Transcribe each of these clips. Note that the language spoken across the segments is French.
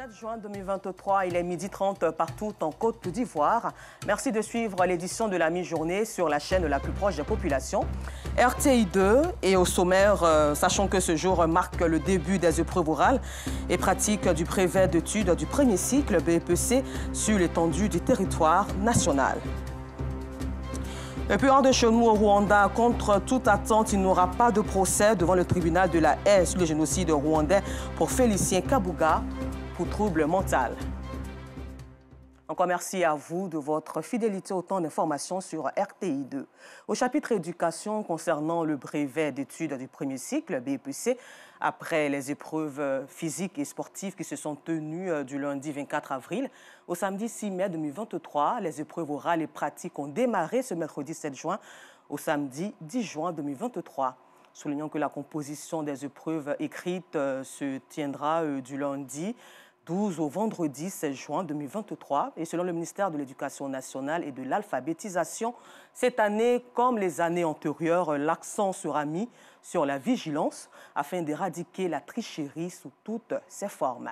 7 juin 2023, il est 12h30 partout en Côte d'Ivoire. Merci de suivre l'édition de la mi-journée sur la chaîne la plus proche des populations, RTI 2. Et au sommaire, sachant que ce jour marque le début des épreuves orales et pratiques du brevet d'études du premier cycle BEPC sur l'étendue du territoire national. Le puant de Chenou au Rwanda, contre toute attente, il n'aura pas de procès devant le tribunal de la haie sur le génocide rwandais pour Félicien Kabuga pour trouble mental. Encore merci à vous de votre fidélité. Autant d'informations sur RTI 2. Au chapitre éducation concernant le brevet d'études du premier cycle BEPC, après les épreuves physiques et sportives qui se sont tenues du lundi 24 avril au samedi 6 mai 2023, les épreuves orales et pratiques ont démarré ce mercredi 7 juin au samedi 10 juin 2023. Soulignons que la composition des épreuves écrites se tiendra du lundi 12 au vendredi 16 juin 2023. Et selon le ministère de l'Éducation nationale et de l'alphabétisation, cette année, comme les années antérieures, l'accent sera mis sur la vigilance afin d'éradiquer la tricherie sous toutes ses formes.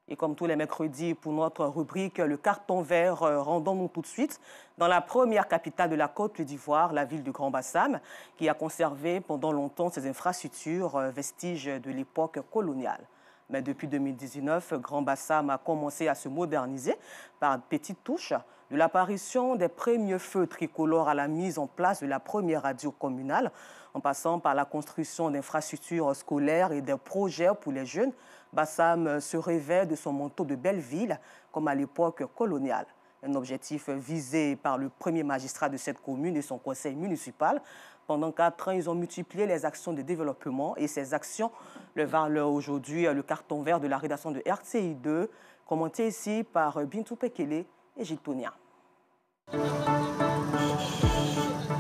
Et comme tous les mercredis, pour notre rubrique Le carton vert, rendons-nous tout de suite dans la première capitale de la Côte d'Ivoire, la ville de Grand-Bassam, qui a conservé pendant longtemps ses infrastructures, vestiges de l'époque coloniale. Mais depuis 2019, Grand-Bassam a commencé à se moderniser par petites touches, de l'apparition des premiers feux tricolores à la mise en place de la première radio communale, en passant par la construction d'infrastructures scolaires et des projets pour les jeunes. Bassam se revêt de son manteau de belle ville, comme à l'époque coloniale. Un objectif visé par le premier magistrat de cette commune et son conseil municipal. Pendant 4 ans, ils ont multiplié les actions de développement et ces actions le valent aujourd'hui le carton vert de la rédaction de RTI 2, commenté ici par Bintou Pekele et Gilles Tonia.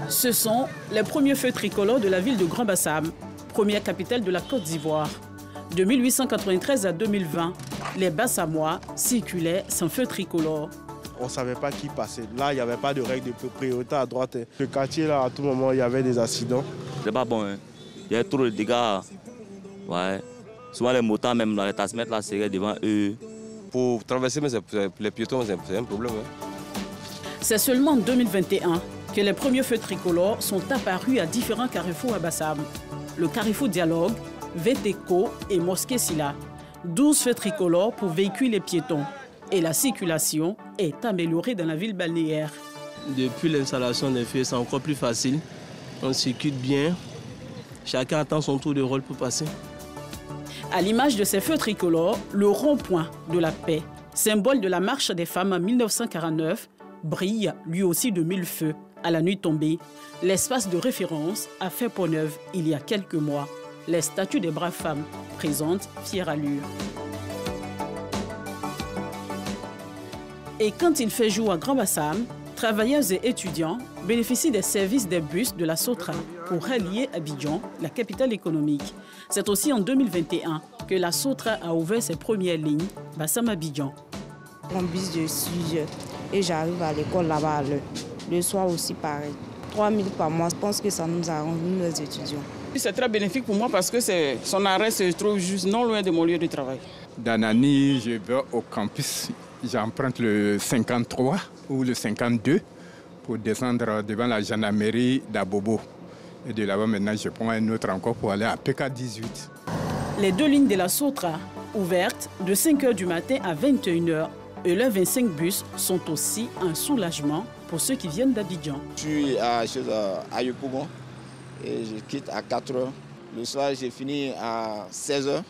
Ce sont les premiers feux tricolores de la ville de Grand-Bassam, première capitale de la Côte d'Ivoire. De 1893 à 2020, les Bassamois circulaient sans feu tricolore. On ne savait pas qui passait. Là, il n'y avait pas de règle de priorité à droite. Le quartier, là, à tout moment, il y avait des accidents. C'est pas bon, hein. Il y a trop de dégâts. Ouais. Souvent, les motards, même les tasmètres, là, seraient devant eux. Pour traverser les piétons, c'est un problème. Hein. C'est seulement en 2021 que les premiers feux tricolores sont apparus à différents carrefours à Bassam. Le carrefour Dialogue, Vétéco et Mosquée Silla. 12 feux tricolores pour véhicules et piétons. Et la circulation est améliorée dans la ville balnéaire. Depuis l'installation des feux, c'est encore plus facile. On circule bien. Chacun attend son tour de rôle pour passer. À l'image de ces feux tricolores, le rond-point de la paix, symbole de la marche des femmes en 1949, brille lui aussi de 1000 feux. À la nuit tombée, l'espace de référence a fait peau neuve il y a quelques mois. Les statues des braves femmes présentent fière allure. Et quand il fait jour à Grand-Bassam, travailleurs et étudiants bénéficient des services des bus de la Sotra pour relier Abidjan, la capitale économique. C'est aussi en 2021 que la Sotra a ouvert ses premières lignes, Bassam-Abidjan. En bus, je suis et j'arrive à l'école là-bas le soir aussi pareil. 3 000 par mois, je pense que ça nous arrange, nous les étudiants. C'est très bénéfique pour moi parce que son arrêt se trouve juste non loin de mon lieu de travail. D'Anani, je vais au campus. J'emprunte le 53 ou le 52 pour descendre devant la gendarmerie d'Abobo. Et de là-bas, maintenant, je prends un autre encore pour aller à PK18. Les 2 lignes de la Sotra, ouvertes de 5h du matin à 21h, et leurs 25 bus sont aussi un soulagement pour ceux qui viennent d'Abidjan. Je suis à Yopougon et je quitte à 4h. Le soir, j'ai fini à 16h.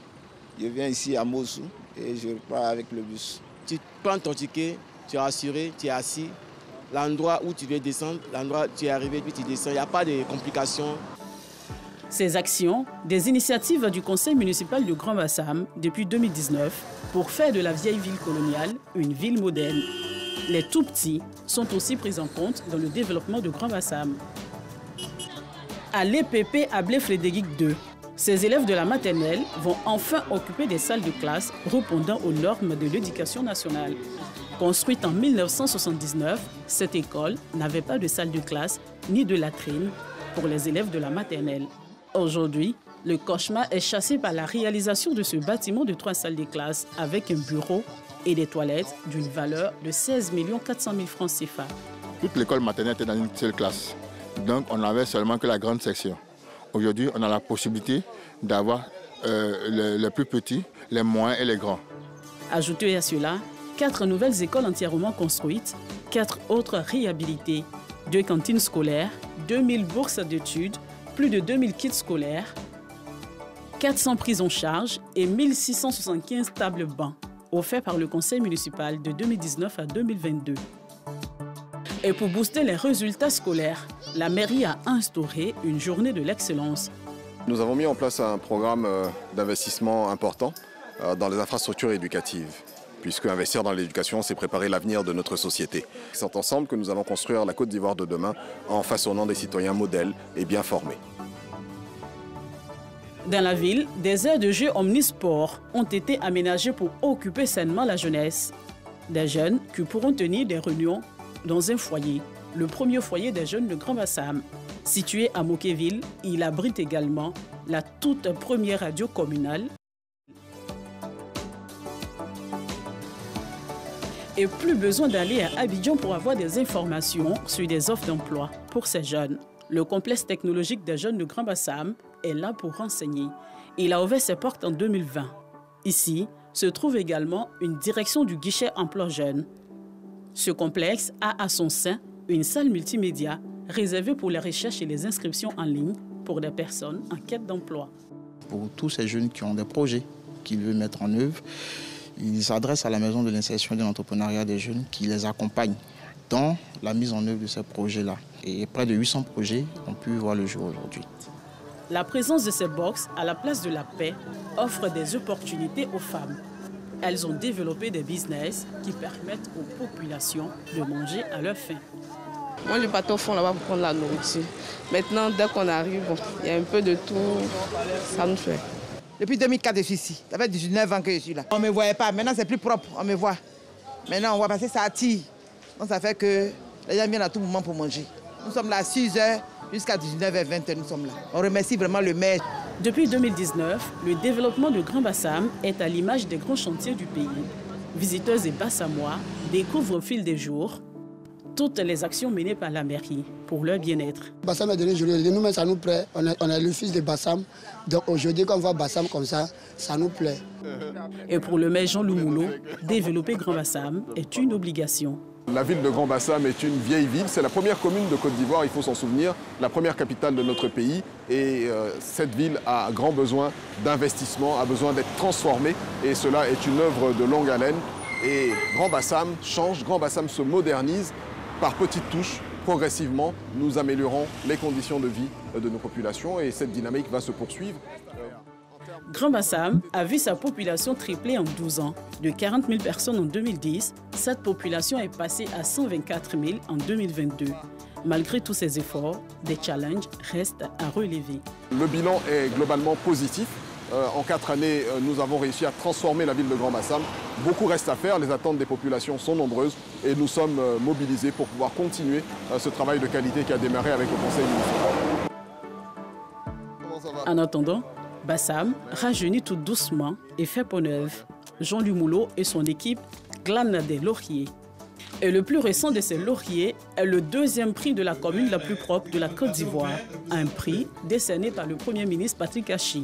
Je viens ici à Mossou et je repars avec le bus. Tu prends ton ticket, tu es assuré, tu es assis. L'endroit où tu veux descendre, l'endroit où tu es arrivé, puis tu descends. Il n'y a pas de complications. Ces actions, des initiatives du conseil municipal de Grand-Bassam depuis 2019 pour faire de la vieille ville coloniale une ville moderne. Les tout-petits sont aussi pris en compte dans le développement de Grand-Bassam. À l'EPP Ablé-Frédéric II, ces élèves de la maternelle vont enfin occuper des salles de classe répondant aux normes de l'éducation nationale. Construite en 1979, cette école n'avait pas de salle de classe ni de latrine pour les élèves de la maternelle. Aujourd'hui, le cauchemar est chassé par la réalisation de ce bâtiment de 3 salles de classe avec un bureau et des toilettes d'une valeur de 16 400 000 francs CFA. Toute l'école maternelle était dans une seule classe, donc on n'avait seulement que la grande section. Aujourd'hui, on a la possibilité d'avoir les plus petits, les moyens et les grands. Ajoutez à cela 4 nouvelles écoles entièrement construites, 4 autres réhabilitées, 2 cantines scolaires, 2000 bourses d'études, plus de 2000 kits scolaires, 400 prises en charge et 1675 tables bancs offerts par le conseil municipal de 2019 à 2022. Et pour booster les résultats scolaires, la mairie a instauré une journée de l'excellence. Nous avons mis en place un programme d'investissement important dans les infrastructures éducatives, puisque investir dans l'éducation, c'est préparer l'avenir de notre société. C'est ensemble que nous allons construire la Côte d'Ivoire de demain en façonnant des citoyens modèles et bien formés. Dans la ville, des aires de jeux omnisports ont été aménagées pour occuper sainement la jeunesse. Des jeunes qui pourront tenir des réunions dans un foyer, le premier foyer des jeunes de Grand Bassam. Situé à Mokéville, il abrite également la toute première radio communale. Et plus besoin d'aller à Abidjan pour avoir des informations sur des offres d'emploi pour ces jeunes. Le complexe technologique des jeunes de Grand Bassam est là pour renseigner. Il a ouvert ses portes en 2020. Ici se trouve également une direction du guichet emploi jeunes. Ce complexe a à son sein une salle multimédia réservée pour les recherches et les inscriptions en ligne pour des personnes en quête d'emploi. Pour tous ces jeunes qui ont des projets qu'ils veulent mettre en œuvre, ils s'adressent à la maison de l'insertion et de l'entrepreneuriat des jeunes qui les accompagne dans la mise en œuvre de ces projets-là. Et près de 800 projets ont pu voir le jour aujourd'hui. La présence de ces box à la place de la paix offre des opportunités aux femmes. Elles ont développé des business qui permettent aux populations de manger à leur faim. Moi, je partais au fond là-bas pour prendre la nourriture. Maintenant, dès qu'on arrive, il y a un peu de tout, ça nous fait. Depuis 2004, je suis ici. Ça fait 19 ans que je suis là. On ne me voyait pas. Maintenant, c'est plus propre. On me voit. Maintenant, on voit passer, ça attire. Donc, ça fait que les gens viennent à tout moment pour manger. Nous sommes là à 6h jusqu'à 19h, 20h. Nous sommes là. On remercie vraiment le maire. Depuis 2019, le développement de Grand Bassam est à l'image des grands chantiers du pays. Visiteurs et Bassamois découvrent au fil des jours toutes les actions menées par la mairie pour leur bien-être. Bassam a donné journée, nous-mêmes ça nous plaît. On est le fils de Bassam. Donc aujourd'hui, quand on voit Bassam comme ça nous plaît. Et pour le maire Jean Loumoulou, développer Grand Bassam est une obligation. La ville de Grand Bassam est une vieille ville, c'est la première commune de Côte d'Ivoire, il faut s'en souvenir, la première capitale de notre pays. Et cette ville a grand besoin d'investissement, a besoin d'être transformée. Et cela est une œuvre de longue haleine. Et Grand Bassam change, Grand Bassam se modernise. Par petites touches, progressivement, nous améliorons les conditions de vie de nos populations et cette dynamique va se poursuivre. Grand Bassam a vu sa population tripler en 12 ans. De 40 000 personnes en 2010, cette population est passée à 124 000 en 2022. Malgré tous ces efforts, des challenges restent à relever. Le bilan est globalement positif. En 4 années, nous avons réussi à transformer la ville de Grand Bassam. Beaucoup reste à faire, les attentes des populations sont nombreuses et nous sommes mobilisés pour pouvoir continuer ce travail de qualité qui a démarré avec le conseil municipal. En attendant, Bassam rajeunit tout doucement et fait peau neuve. Jean Loumoulou et son équipe glanent des lauriers. Et le plus récent de ces lauriers est le 2e prix de la commune la plus propre de la Côte d'Ivoire, un prix décerné par le Premier ministre Patrick Hachi.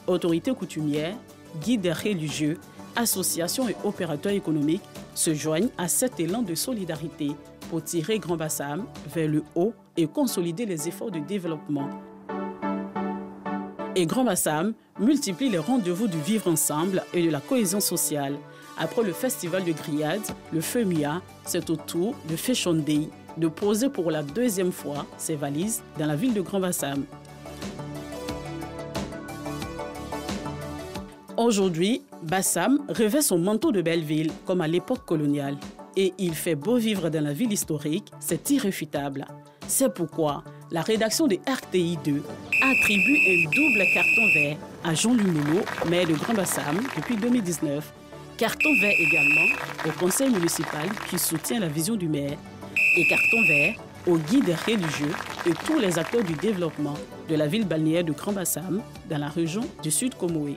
Autorités coutumières, guides religieux, associations et opérateurs économiques se joignent à cet élan de solidarité pour tirer Grand Bassam vers le haut et consolider les efforts de développement. Et Grand Bassam multiplie les rendez-vous du vivre ensemble et de la cohésion sociale. Après le festival de grillades, le FEMIA, c'est au tour de Fashion Day de poser pour la 2e fois ses valises dans la ville de Grand Bassam. Aujourd'hui, Bassam revêt son manteau de belle ville comme à l'époque coloniale. Et il fait beau vivre dans la ville historique, c'est irréfutable. C'est pourquoi la rédaction de RTI2 attribue un double carton vert à Jean Loumoulou, maire de Grand Bassam depuis 2019. Carton vert également au conseil municipal qui soutient la vision du maire. Et carton vert aux guides religieux et tous les acteurs du développement de la ville balnéaire de Grand Bassam dans la région du Sud Comoé.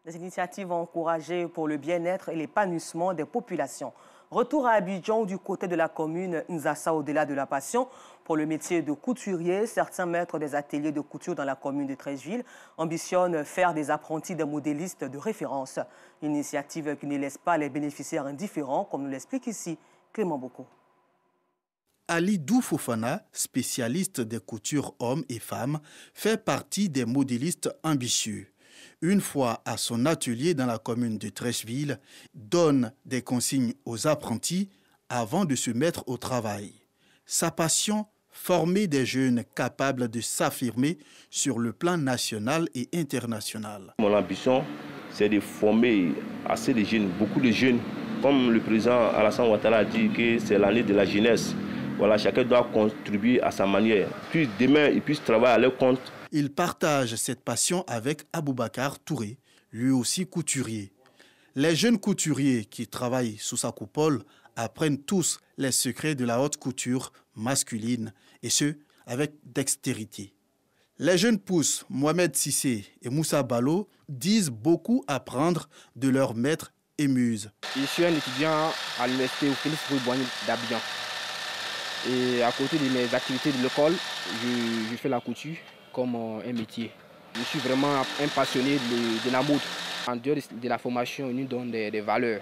Des initiatives encouragées pour le bien-être et l'épanouissement des populations. Retour à Abidjan du côté de la commune Nzassa au-delà de la Passion. Pour le métier de couturier, certains maîtres des ateliers de couture dans la commune de Treichville ambitionnent faire des apprentis des modélistes de référence. Une initiative qui ne laisse pas les bénéficiaires indifférents, comme nous l'explique ici Clément Boko. Ali Doufofana, spécialiste des coutures hommes et femmes, fait partie des modélistes ambitieux. Une fois à son atelier dans la commune de Treichville, donne des consignes aux apprentis avant de se mettre au travail. Sa passion, former des jeunes capables de s'affirmer sur le plan national et international. Mon ambition, c'est de former assez de jeunes, beaucoup de jeunes. Comme le président Alassane Ouattara a dit que c'est l'année de la jeunesse. Voilà, chacun doit contribuer à sa manière. Puis demain, ils puissent travailler à leur compte. Il partage cette passion avec Aboubakar Touré, lui aussi couturier. Les jeunes couturiers qui travaillent sous sa coupole apprennent tous les secrets de la haute couture masculine, et ce, avec dextérité. Les jeunes pousses Mohamed Sissé et Moussa Balo disent beaucoup apprendre de leurs maîtres et muses. Je suis un étudiant à l'université Félix Boigny d'Abidjan. Et à côté de mes activités de l'école, je fais la couture comme un métier. Je suis vraiment un passionné de la mode. En dehors de la formation, il nous donne des valeurs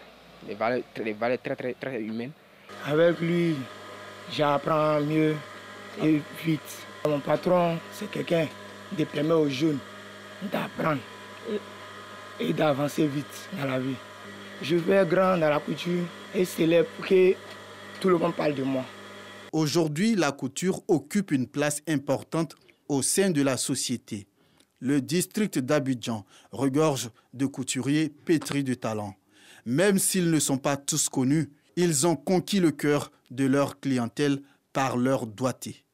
très humaines. Avec lui, j'apprends mieux et vite. Mon patron, c'est quelqu'un de permettre aux jeunes d'apprendre et d'avancer vite dans la vie. Je vais grand dans la couture et célèbre que tout le monde parle de moi. Aujourd'hui, la couture occupe une place importante au sein de la société. Le district d'Abidjan regorge de couturiers pétris de talent. Même s'ils ne sont pas tous connus, ils ont conquis le cœur de leur clientèle par leur doigté.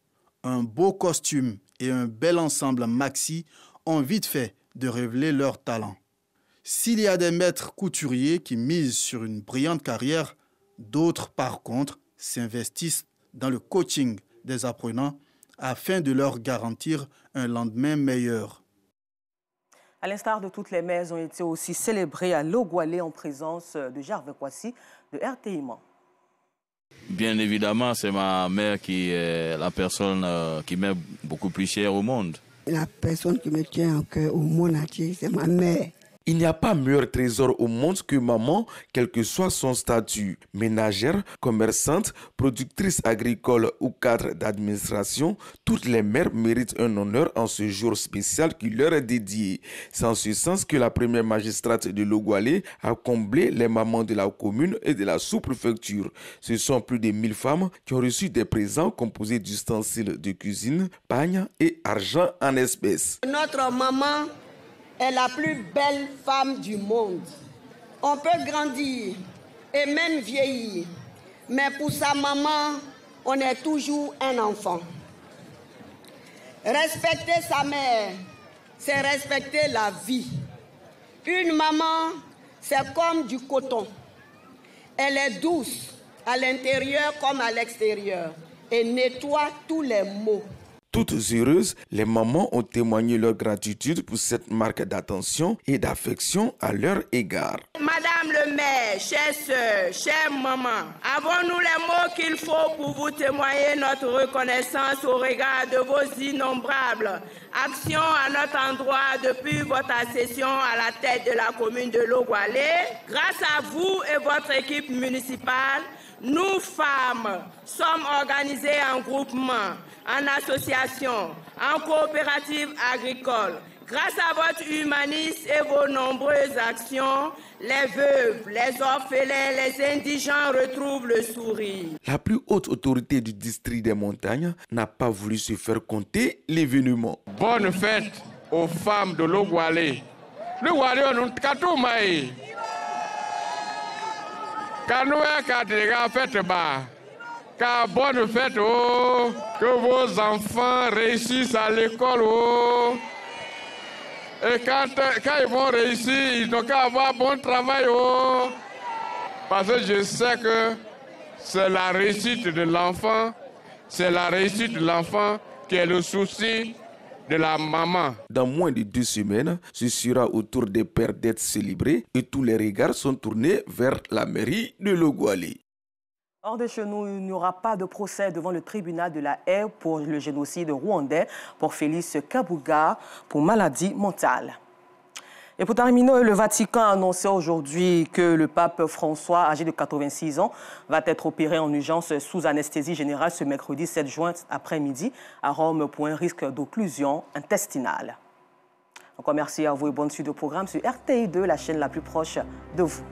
Un beau costume et un bel ensemble maxi ont vite fait de révéler leur talent. S'il y a des maîtres couturiers qui misent sur une brillante carrière, d'autres, par contre, s'investissent dans le coaching des apprenants afin de leur garantir un lendemain meilleur. À l'instar de toutes les mères ont été aussi célébrées à Logoualé en présence de Gervais Kwasi de RTI Man. Bien évidemment, c'est ma mère qui est la personne qui m'est beaucoup plus chère au monde. La personne qui me tient en cœur au monde entier, c'est ma mère. Il n'y a pas meilleur trésor au monde que maman, quel que soit son statut. Ménagère, commerçante, productrice agricole ou cadre d'administration, toutes les mères méritent un honneur en ce jour spécial qui leur est dédié. C'est en ce sens que la première magistrate de Logoualé a comblé les mamans de la commune et de la sous-préfecture. Ce sont plus de 1000 femmes qui ont reçu des présents composés d'ustensiles de cuisine, pagnes et argent en espèces. Notre maman est la plus belle femme du monde. On peut grandir et même vieillir, mais pour sa maman, on est toujours un enfant. Respecter sa mère, c'est respecter la vie. Une maman, c'est comme du coton. Elle est douce à l'intérieur comme à l'extérieur et nettoie tous les maux. Toutes heureuses, les mamans ont témoigné leur gratitude pour cette marque d'attention et d'affection à leur égard. Madame le maire, chère sœur, chère maman, avons-nous les mots qu'il faut pour vous témoigner notre reconnaissance au regard de vos innombrables actions à notre endroit depuis votre accession à la tête de la commune de Logoualé. Grâce à vous et votre équipe municipale, nous, femmes, sommes organisées en groupement, en association, en coopérative agricole. Grâce à votre humanisme et vos nombreuses actions, les veuves, les orphelins, les indigents retrouvent le sourire. La plus haute autorité du district des montagnes n'a pas voulu se faire compter l'événement. Bonne fête aux femmes de Logoualé. Logoualé, on nous katoumai. Kanoué kadega fête ba. Car bonne fête, oh, que vos enfants réussissent à l'école, oh. Et quand ils vont réussir, ils n'ont qu'à avoir bon travail, oh. Parce que je sais que c'est la réussite de l'enfant, c'est la réussite de l'enfant qui est le souci de la maman. Dans moins de 2 semaines, ce sera au tour des pères d'être célébrés et tous les regards sont tournés vers la mairie de Logoualé. Hors de chez nous, il n'y aura pas de procès devant le tribunal de la Haye pour le génocide rwandais pour Félix Kabuga pour maladie mentale. Et pour terminer, le Vatican a annoncé aujourd'hui que le pape François, âgé de 86 ans, va être opéré en urgence sous anesthésie générale ce mercredi 7 juin après-midi à Rome pour un risque d'occlusion intestinale. Encore merci à vous et bonne suite au programme sur RTI2, la chaîne la plus proche de vous.